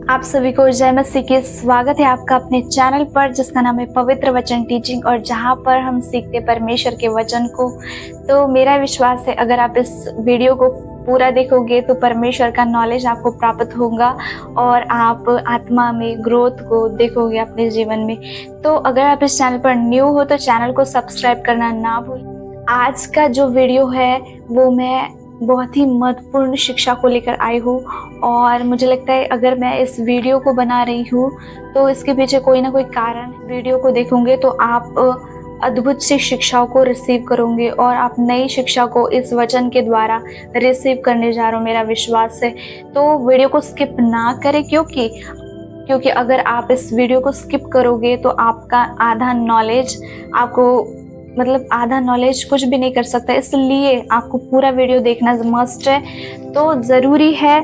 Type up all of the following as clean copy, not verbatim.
आप सभी को जय मसीह की स्वागत है आपका अपने चैनल पर जिसका नाम है पवित्र वचन टीचिंग और जहां पर हम सीखते परमेश्वर के वचन को। तो मेरा विश्वास है अगर आप इस वीडियो को पूरा देखोगे तो परमेश्वर का नॉलेज आपको प्राप्त होगा और आप आत्मा में ग्रोथ को देखोगे अपने जीवन में। तो अगर आप इस चैनल पर न्यू हो तो चैनल को सब्सक्राइब करना ना भूलें। आज का जो वीडियो है वो मैं बहुत ही महत्वपूर्ण शिक्षा को लेकर आई हूँ और मुझे लगता है अगर मैं इस वीडियो को बना रही हूँ तो इसके पीछे कोई ना कोई कारण। वीडियो को देखोगे तो आप अद्भुत सी शिक्षाओं को रिसीव करोगे और आप नई शिक्षा को इस वचन के द्वारा रिसीव करने जा रहे हो, मेरा विश्वास है। तो वीडियो को स्किप ना करें क्योंकि अगर आप इस वीडियो को स्किप करोगे तो आपका आधा नॉलेज कुछ भी नहीं कर सकता, इसलिए आपको पूरा वीडियो देखना मस्ट है। तो ज़रूरी है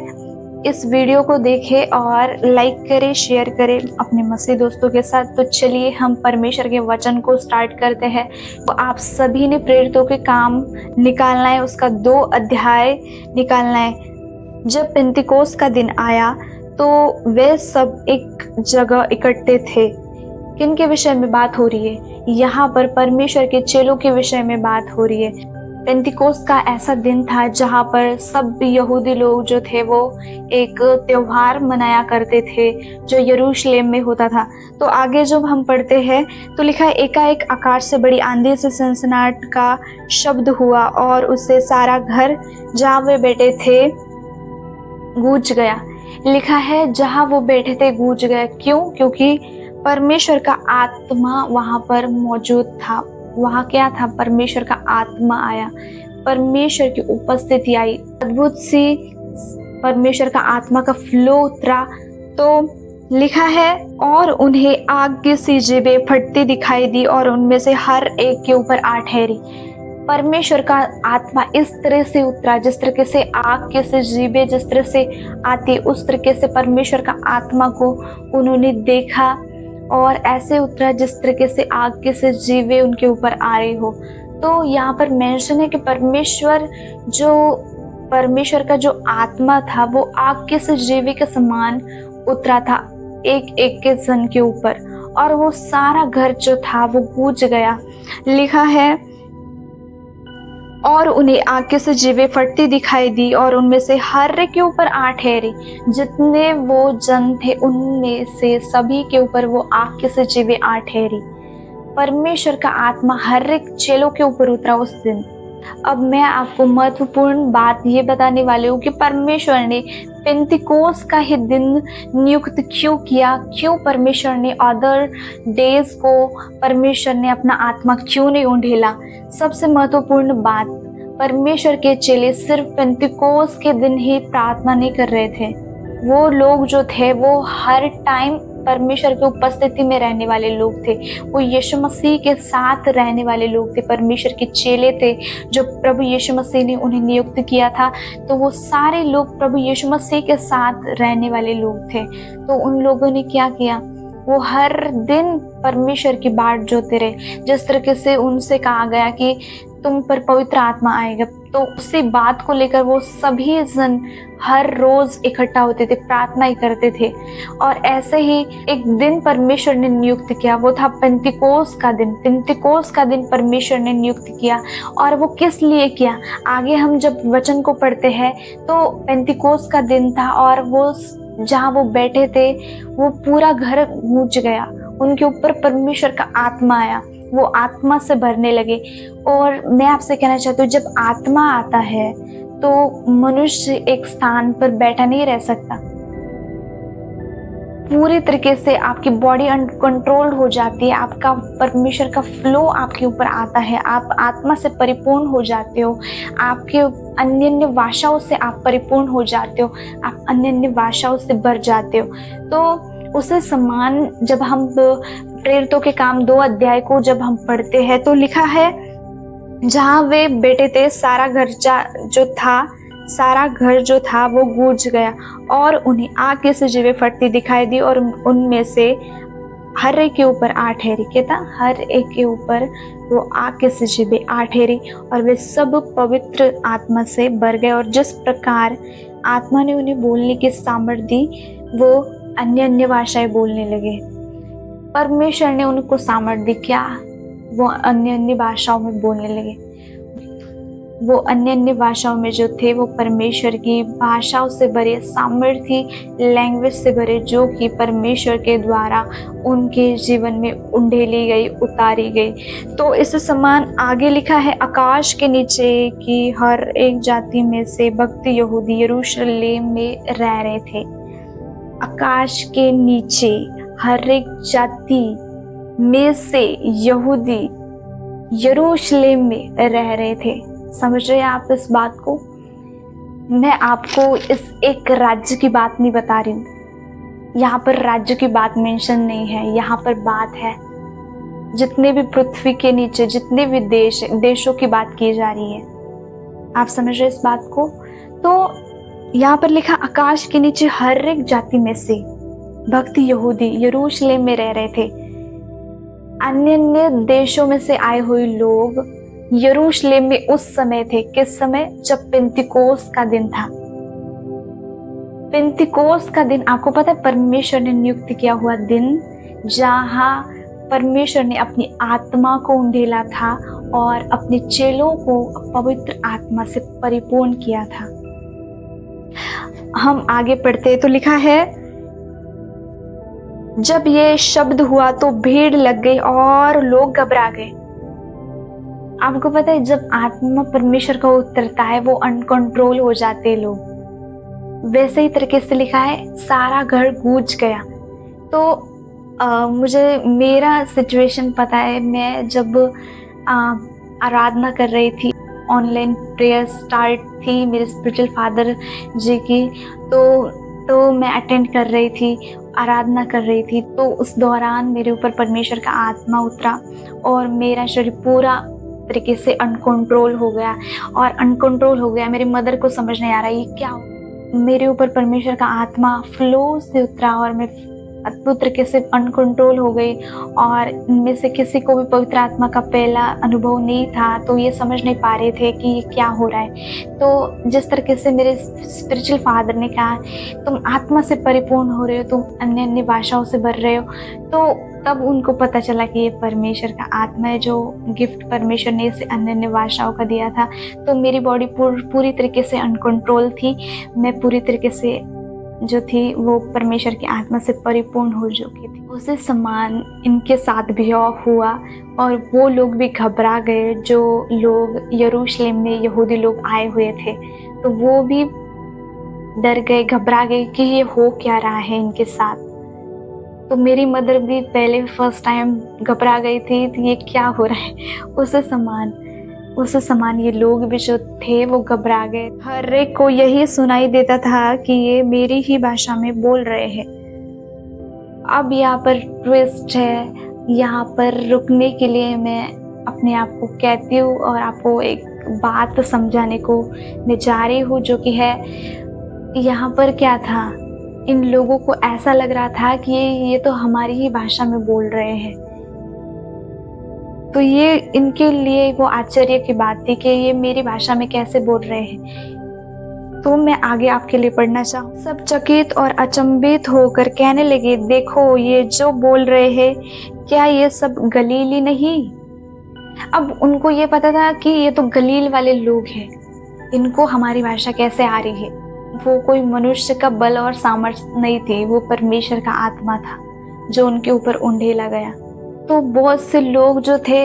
इस वीडियो को देखें और लाइक करें, शेयर करें अपने मसीह दोस्तों के साथ। तो चलिए हम परमेश्वर के वचन को स्टार्ट करते हैं। तो आप सभी ने प्रेरितों के काम निकालना है, उसका 2 अध्याय निकालना है। जब पेंतिकोस्त का दिन आया तो वे सब एक जगह इकट्ठे थे। किन के विषय में बात हो रही है? यहाँ पर परमेश्वर के चेलों के विषय में बात हो रही है। पेंतिकोस्त का ऐसा दिन था जहाँ पर सब यहूदी लोग जो थे वो एक त्योहार मनाया करते थे जो यरूशलेम में होता था। तो आगे जब हम पढ़ते हैं तो लिखा है, एकाएक आकाश से बड़ी आंधी से सनसनाहट का शब्द हुआ और उससे सारा घर जहाँ वे बैठे थे गूंज गया। लिखा है जहाँ वो बैठे थे गूंज गया। क्यों? क्योंकि परमेश्वर का आत्मा वहाँ पर मौजूद था। वहाँ क्या था? परमेश्वर का आत्मा आया, परमेश्वर की उपस्थिति आई, अद्भुत सी परमेश्वर का आत्मा का फ्लो उतरा। तो लिखा है और उन्हें आग की सी जीभें फटती दिखाई दी और उनमें से हर एक के ऊपर आ ठहरी। परमेश्वर का आत्मा इस तरह से उतरा, जिस तरीके से आग के से जीभें जिस तरह से आती उस तरीके से परमेश्वर का आत्मा को उन्होंने देखा और ऐसे उतरा जिस तरीके से आग के से जीवे उनके ऊपर आ रही हो। तो यहाँ पर मेंशन है कि परमेश्वर का जो आत्मा था वो आग के से जीवे के समान उतरा था एक एक के जन के ऊपर और वो सारा घर जो था वो गूंज गया। लिखा है और उन्हें आग से जीवें फटती दिखाई दी और उनमें से हर एक के ऊपर आ ठहरी। जितने वो जन थे उनमें से सभी के ऊपर वो आग से जीवें आ ठहरी। परमेश्वर का आत्मा हर एक चेलों के ऊपर उतरा उस दिन। अब मैं आपको महत्वपूर्ण बात ये बताने वाली हूँ कि परमेश्वर ने पेंतिकोस्त का ही दिन नियुक्त क्यों किया, क्यों परमेश्वर ने अदर डेज को परमेश्वर ने अपना आत्मा क्यों नहीं उंडेला। सबसे महत्वपूर्ण बात, परमेश्वर के चेले सिर्फ पेंतिकोस्त के दिन ही प्रार्थना नहीं कर रहे थे। वो लोग जो थे वो हर टाइम परमेश्वर की उपस्थिति में रहने वाले लोग थे। वो यीशु मसीह के साथ रहने वाले लोग थे, परमेश्वर के चेले थे जो प्रभु यीशु मसीह ने उन्हें नियुक्त किया था। तो वो सारे लोग प्रभु यीशु मसीह के साथ रहने वाले लोग थे। तो उन लोगों ने क्या किया? वो हर दिन परमेश्वर की बाट जोते रहे। जिस तरीके से उनसे कहा गया कि तुम पर पवित्र आत्मा आएगा, तो उसी बात को लेकर वो सभी जन हर रोज इकट्ठा होते थे, प्रार्थना ही करते थे। और ऐसे ही एक दिन परमेश्वर ने नियुक्त किया, वो था पेंतिकोस्त का दिन। पेंतिकोस्त का दिन परमेश्वर ने नियुक्त किया और वो किस लिए किया? आगे हम जब वचन को पढ़ते हैं तो पेंतिकोस्त का दिन था और वो जहाँ वो बैठे थे वो पूरा घर गूंज गया। उनके ऊपर परमेश्वर का आत्मा आया, वो आत्मा से भरने लगे। और मैं आपसे कहना चाहती हूँ, जब आत्मा आता है तो मनुष्य एक स्थान पर बैठा नहीं रह सकता। पूरी तरीके से आपकी बॉडी अनकंट्रोल्ड हो जाती है, आपका परमेश्वर का फ्लो आपके ऊपर आता है, आप आत्मा से परिपूर्ण हो जाते हो, आपके अन्य अन्य भाषाओं से आप परिपूर्ण हो जाते हो, आप अन्य अन्य भाषाओं से भर जाते हो। तो उसे समान जब हम प्रेरितों के काम 2 अध्याय को जब हम पढ़ते हैं तो लिखा है जहाँ वे बैठे थे सारा घर जो था वो गूंज गया और उन्हें आग से जीवें फटती दिखाई दी और उनमें से हर एक के ऊपर आ ठहरी। कहता हर एक के ऊपर वो आग से जीवें आ ठहरी और वे सब पवित्र आत्मा से भर गए और जिस प्रकार आत्मा ने उन्हें बोलने की सामर्थ दी वो अन्य अन्य भाषाएं बोलने लगे। परमेश्वर ने उनको सामर्थ्य दी, क्या वो अन्य अन्य भाषाओं में बोलने लगे। वो अन्य अन्य भाषाओं में जो थे वो परमेश्वर की भाषाओं से भरे, सामर्थ्य लैंग्वेज से भरे, जो कि परमेश्वर के द्वारा उनके जीवन में उंडेली गई, उतारी गई। तो इस समान आगे लिखा है, आकाश के नीचे की हर एक जाति में से भक्त यहूदी यरूशलेम में रह रहे थे। आकाश के नीचे हर एक जाति में से यहूदी यरूशलेम में रह रहे थे। समझ रहे हैं आप इस बात को? मैं आपको इस एक राज्य की बात नहीं बता रही हूँ, यहाँ पर राज्य की बात मेंशन नहीं है। यहाँ पर बात है जितने भी पृथ्वी के नीचे जितने भी देशों की बात की जा रही है। आप समझ रहे हैं इस बात को? तो यहाँ पर लिखा, आकाश के नीचे हर एक जाति में से भक्त यहूदी यरूशलेम में रह रहे थे। अन्य अन्य देशों में से आए हुए लोग यरूशलेम में उस समय थे। किस समय? जब पेंतिकोस का दिन था। पेंतिकोस का दिन आपको पता है, परमेश्वर ने नियुक्त किया हुआ दिन, जहां परमेश्वर ने अपनी आत्मा को उंडेला था और अपने चेलों को पवित्र आत्मा से परिपूर्ण किया था। हम आगे पढ़ते तो लिखा है, जब ये शब्द हुआ तो भीड़ लग गई और लोग घबरा गए। आपको पता है, जब आत्मा परमेश्वर का उतरता है वो अनकंट्रोल हो जाते हैं लोग। वैसे ही तरीके से लिखा है, सारा घर गूंज गया। तो मुझे मेरा सिचुएशन पता है। मैं जब आराधना कर रही थी, ऑनलाइन प्रेयर स्टार्ट थी मेरे स्पिरिचुअल फादर जी की, तो मैं अटेंड कर रही थी, आराधना कर रही थी। तो उस दौरान मेरे ऊपर परमेश्वर का आत्मा उतरा और मेरा शरीर पूरा तरीके से अनकंट्रोल हो गया। मेरी मदर को समझ नहीं आ रहा ये क्या हो। मेरे ऊपर परमेश्वर का आत्मा फ्लो से उतरा और मैं अद्भुत तरीके से अनकंट्रोल हो गई। और इनमें से किसी को भी पवित्र आत्मा का पहला अनुभव नहीं था, तो ये समझ नहीं पा रहे थे कि ये क्या हो रहा है। तो जिस तरीके से मेरे स्पिरिचुअल फादर ने कहा, तुम आत्मा से परिपूर्ण हो रहे हो, तुम अन्य अन्य भाषाओं से भर रहे हो, तो तब उनको पता चला कि ये परमेश्वर का आत्मा है, जो गिफ्ट परमेश्वर ने इसे अन्य अन्य भाषाओं का दिया था। तो मेरी बॉडी पूरी तरीके से अनकंट्रोल थी। मैं पूरी तरीके से जो थी वो परमेश्वर की आत्मा से परिपूर्ण हो चुकी थी। उसी समान इनके साथ भी हुआ और वो लोग भी घबरा गए। जो लोग यरूशलेम में यहूदी लोग आए हुए थे, तो वो भी डर गए, घबरा गए कि ये हो क्या रहा है इनके साथ। तो मेरी मदर भी पहले फर्स्ट टाइम घबरा गई थी, तो ये क्या हो रहा है। उस समान ये लोग भी जो थे वो घबरा गए। हर एक को यही सुनाई देता था कि ये मेरी ही भाषा में बोल रहे हैं। अब यहाँ पर ट्विस्ट है। यहाँ पर रुकने के लिए मैं अपने आप को कहती हूँ और आपको एक बात समझाने को मैं जा रही हूँ, जो कि है, यहाँ पर क्या था, इन लोगों को ऐसा लग रहा था कि ये तो हमारी ही भाषा में बोल रहे हैं। तो ये इनके लिए वो आश्चर्य की बात थी कि ये मेरी भाषा में कैसे बोल रहे हैं। तो मैं आगे आपके लिए पढ़ना चाहूँ। सब चकित और अचंभित होकर कहने लगे, देखो ये जो बोल रहे हैं, क्या ये सब गलीली नहीं? अब उनको ये पता था कि ये तो गलील वाले लोग हैं, इनको हमारी भाषा कैसे आ रही है। वो कोई मनुष्य का बल और सामर्थ्य नहीं थी, वो परमेश्वर का आत्मा था जो उनके ऊपर उंडेला गया। तो बहुत से लोग जो थे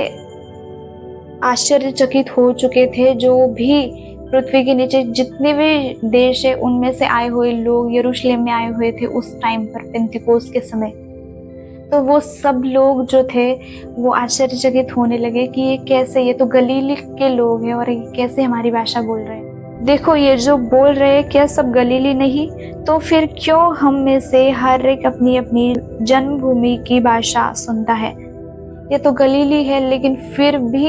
आश्चर्यचकित हो चुके थे। जो भी पृथ्वी के नीचे जितने भी देश है, उनमें से आए हुए लोग यरूशलेम में आए हुए थे उस टाइम पर, पेंतिकोस के समय। तो वो सब लोग जो थे वो आश्चर्यचकित होने लगे कि ये कैसे, ये तो गलील के लोग हैं और ये कैसे हमारी भाषा बोल रहे हैं। देखो ये जो बोल रहे हैं, क्या सब गलीली नहीं? तो फिर क्यों हम में से हर एक अपनी अपनी जन्मभूमि की भाषा सुनता है? ये तो गलीली है, लेकिन फिर भी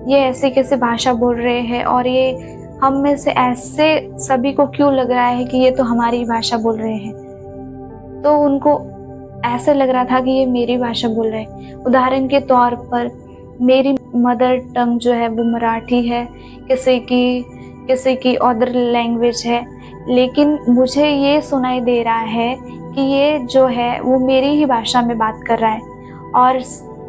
ये ऐसे कैसे भाषा बोल रहे हैं? और ये हम में से ऐसे सभी को क्यों लग रहा है कि ये तो हमारी भाषा बोल रहे हैं? तो उनको ऐसे लग रहा था कि ये मेरी भाषा बोल रहे हैं। उदाहरण के तौर पर मेरी मदर टंग जो है वो मराठी है, किसी की अदर लैंग्वेज है, लेकिन मुझे ये सुनाई दे रहा है कि ये जो है वो मेरी ही भाषा में बात कर रहा है, और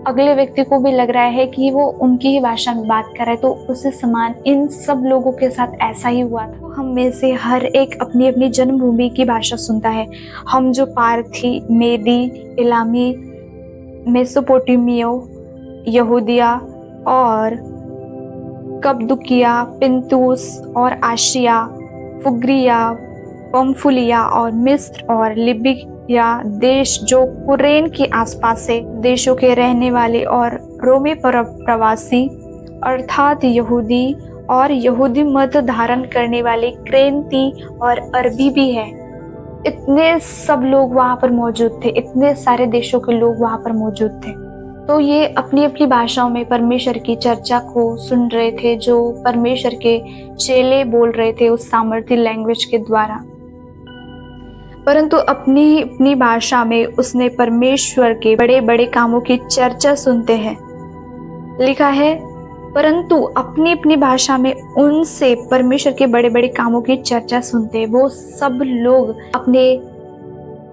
अगले व्यक्ति को भी लग रहा है कि वो उनकी ही भाषा में बात कर रहा है। तो उसी समान इन सब लोगों के साथ ऐसा ही हुआ था। हम में से हर एक अपनी अपनी जन्मभूमि की भाषा सुनता है। हम जो पारथी, मेदी, इलामी, मेसोपोटामियो, यहूदिया और कप्पदूकिया, पिंतुस और आशिया, फुग्रिया, पंफुलिया और मिस्र और लिबिया देश जो कुरेन के आसपास से देशों के रहने वाले और रोमी प्रवासी अर्थात यहूदी और यहूदी मत धारण करने वाले क्रेंती और अरबी भी है। इतने सब लोग वहाँ पर मौजूद थे, इतने सारे देशों के लोग वहाँ पर मौजूद थे। तो ये अपनी अपनी भाषाओं में परमेश्वर की चर्चा को सुन रहे थे, जो परमेश्वर के चेले बोल रहे थे उस सामर्थी लैंग्वेज के द्वारा। परंतु अपनी अपनी भाषा में उसने परमेश्वर के बड़े बड़े कामों की चर्चा सुनते हैं। लिखा है, परंतु अपनी अपनी भाषा में उनसे परमेश्वर के बड़े बड़े कामों की चर्चा सुनते हैं। वो सब लोग अपने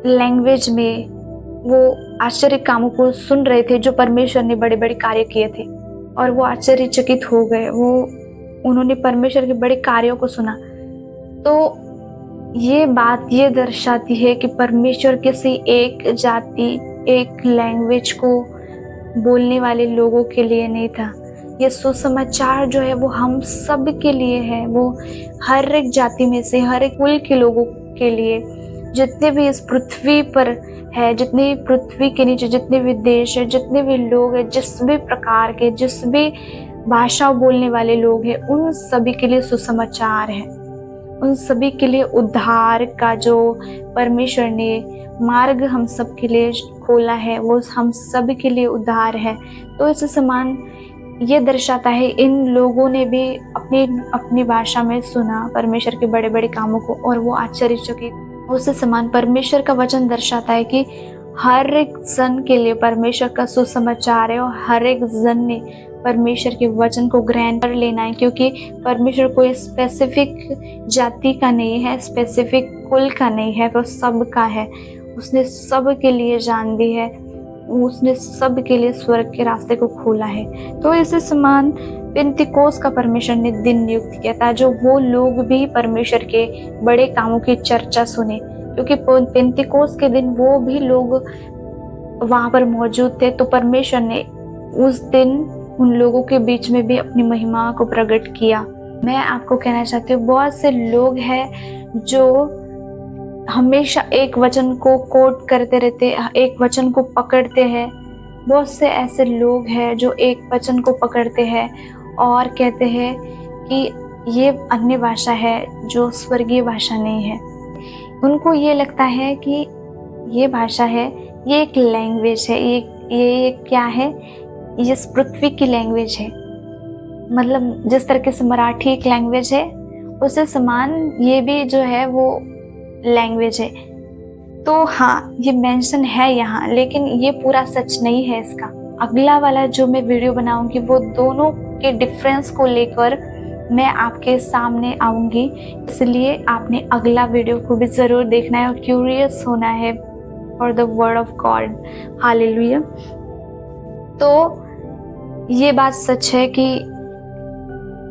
लैंग्वेज में वो आश्चर्य कामों को सुन रहे थे जो परमेश्वर ने बड़े बड़े कार्य किए थे, और वो आश्चर्यचकित हो गए। उन्होंने परमेश्वर के बड़े कार्यों को सुना। तो ये बात ये दर्शाती है कि परमेश्वर किसी एक जाति, एक लैंग्वेज को बोलने वाले लोगों के लिए नहीं था। ये सुसमाचार जो है वो हम सब के लिए है। वो हर एक जाति में से, हर एक कुल के लोगों के लिए, जितने भी इस पृथ्वी पर है, जितने पृथ्वी के नीचे जितने भी देश है, जितने भी लोग हैं, जिस भी प्रकार के, जिस भी भाषा बोलने वाले लोग हैं, उन सभी के लिए सुसमाचार है। उन सभी के लिए उद्धार का जो परमेश्वर ने मार्ग हम सब के लिए खोला है, वो हम सब के लिए उद्धार है। तो इस समान ये दर्शाता है इन लोगों ने भी अपनी अपनी भाषा में सुना परमेश्वर के बड़े बड़े कामों को, और वो आश्चर्यचकित। उस समान परमेश्वर का वचन दर्शाता है कि हर एक जन के लिए परमेश्वर का सुसमाचार है, और हर एक जन ने परमेश्वर के वचन को ग्रहण कर लेना है, क्योंकि परमेश्वर कोई स्पेसिफिक जाति का नहीं है, स्पेसिफिक कुल का नहीं है, वो सब का है। उसने सब के लिए जान दी है, उसने सब के लिए स्वर्ग के रास्ते को खोला है। तो इसी समान पेंतिकोस का परमेश्वर ने दिन नियुक्त किया था, जो वो लोग भी परमेश्वर के बड़े कामों की चर्चा सुने, क्योंकि पेंतिकोस के दिन वो भी लोग वहाँ पर मौजूद थे। तो परमेश्वर ने उस दिन उन लोगों के बीच में भी अपनी महिमा को प्रकट किया। मैं आपको कहना चाहती हूँ, बहुत से लोग हैं जो हमेशा एक वचन को कोट करते रहते, एक वचन को पकड़ते हैं। बहुत से ऐसे लोग हैं जो एक वचन को पकड़ते हैं और कहते हैं कि ये अन्य भाषा है जो स्वर्गीय भाषा नहीं है। उनको ये लगता है कि ये भाषा है, ये एक लैंग्वेज है, ये क्या है, ये इस पृथ्वी की लैंग्वेज है। मतलब जिस तरीके से मराठी एक लैंग्वेज है, उससे समान ये भी जो है वो लैंग्वेज है। तो हाँ, ये मेंशन है यहाँ, लेकिन ये पूरा सच नहीं है इसका। अगला वाला जो मैं वीडियो बनाऊंगी वो दोनों के डिफरेंस को लेकर मैं आपके सामने आऊंगी, इसलिए आपने अगला वीडियो को भी ज़रूर देखना है और क्यूरियस होना है for the word of God. Hallelujah. तो ये बात सच है कि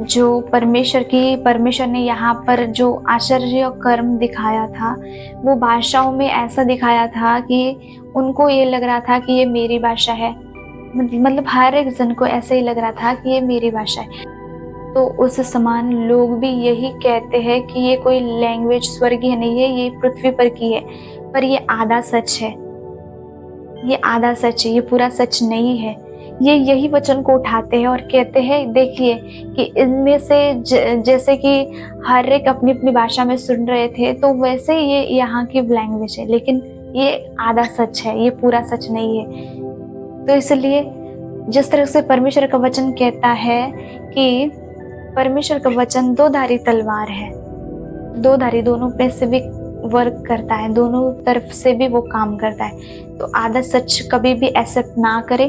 जो परमेश्वर ने यहाँ पर जो आश्चर्य कर्म दिखाया था, वो भाषाओं में ऐसा दिखाया था कि उनको ये लग रहा था कि ये मेरी भाषा है। मतलब हर एक जन को ऐसे ही लग रहा था कि ये मेरी भाषा है। तो उस समान लोग भी यही कहते हैं कि ये कोई लैंग्वेज स्वर्गीय नहीं है, ये पृथ्वी पर की है। पर ये आधा सच है, ये आधा सच है, ये पूरा सच नहीं है। ये यही वचन को उठाते हैं और कहते हैं, देखिए कि इनमें से जैसे कि हर एक अपनी अपनी भाषा में सुन रहे थे, तो वैसे ये यहाँ की लैंग्वेज है, लेकिन ये आधा सच है, ये पूरा सच नहीं है। तो इसलिए जिस तरह से परमेश्वर का वचन कहता है कि परमेश्वर का वचन दो धारी तलवार है, दो धारी, दोनों पे से भी वर्क करता है, दोनों तरफ से भी वो काम करता है। तो आधा सच कभी भी एक्सेप्ट ना करे,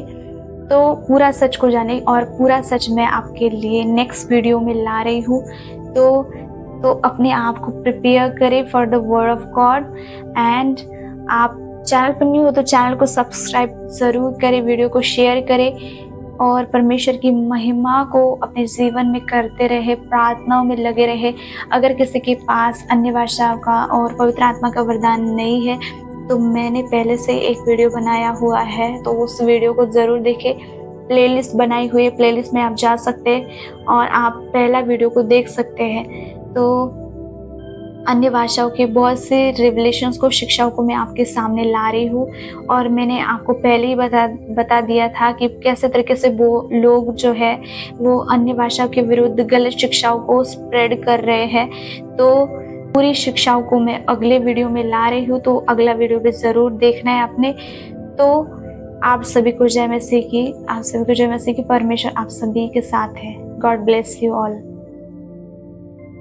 तो पूरा सच को जाने, और पूरा सच मैं आपके लिए नेक्स्ट वीडियो में ला रही हूँ। तो अपने आप को प्रिपेयर करें for the word of God, and आप चैनल पर न्यू हो तो चैनल को सब्सक्राइब ज़रूर करें, वीडियो को शेयर करें और परमेश्वर की महिमा को अपने जीवन में करते रहे, प्रार्थनाओं में लगे रहे। अगर किसी के पास अन्य भाषाओं का और पवित्र आत्मा का वरदान नहीं है तो मैंने पहले से एक वीडियो बनाया हुआ है, तो उस वीडियो को ज़रूर देखें। प्लेलिस्ट बनाई हुई है, प्लेलिस्ट में आप जा सकते हैं और आप पहला वीडियो को देख सकते हैं। तो अन्य भाषाओं के बहुत से रिवलेशंस को, शिक्षाओं को मैं आपके सामने ला रही हूँ और मैंने आपको पहले ही बता दिया था कि कैसे तरीके से वो लोग जो है वो अन्य भाषाओं के विरुद्ध गलत शिक्षाओं को स्प्रेड कर रहे हैं। तो पूरी शिक्षाओं को मैं अगले वीडियो में ला रही हूँ, तो अगला वीडियो भी ज़रूर देखना है आपने। तो आप सभी को जय मसीह की, परमेश्वर आप सभी के साथ है। God bless you all.